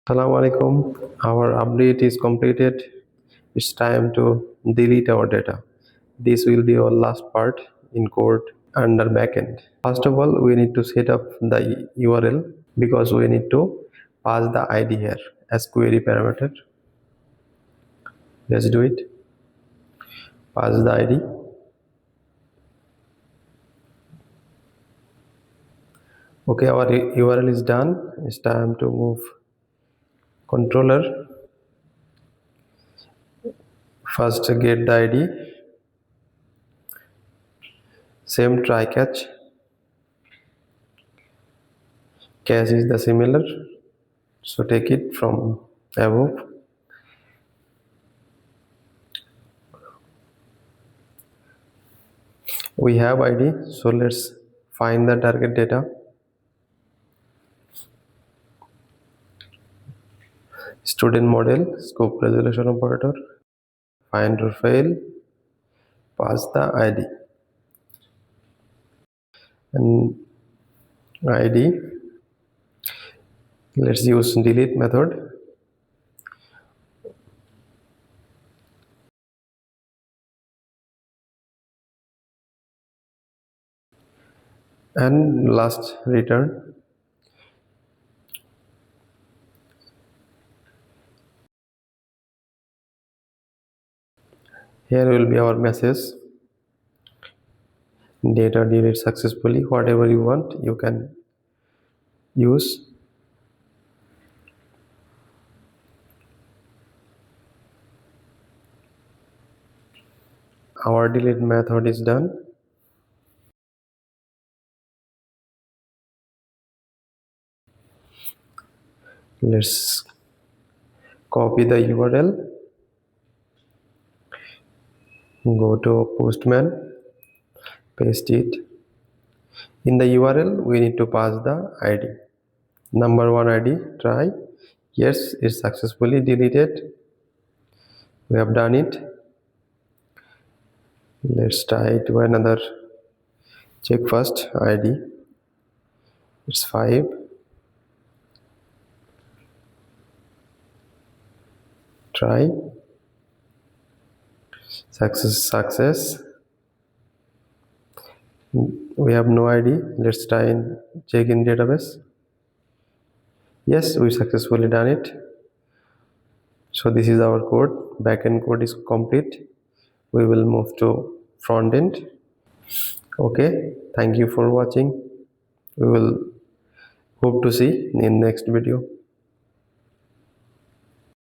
Assalamu alaikum. Our update is completed. It's time to delete our data. This will be our last part in code under backend. First of all, we need to set up the URL because we need to pass the ID here as query parameter. Let's do it. Pass the ID. Okay, our URL is done. It's time to move controller. First get the ID. Same try catch. Cache is the similar. So take it from above. We have ID, so let's find the target data. Student model, scope resolution operator, find or fail, pass the ID. And ID, let's use delete method. And last return. Here will be our message. Data delete successfully. Whatever you want, you can use. Our delete method is done. Let's copy the URL. Go to Postman, paste it. In the URL, we need to pass the ID. Number one ID, try. Yes, it's successfully deleted. We have done it. Let's try to another. Check first ID. It's 5. Try. Success. We have no ID. Let's try and check in database. Yes, we successfully done it. So this is our code. Backend code is complete. We will move to front end. Okay, thank you for watching. We will hope to see in next video.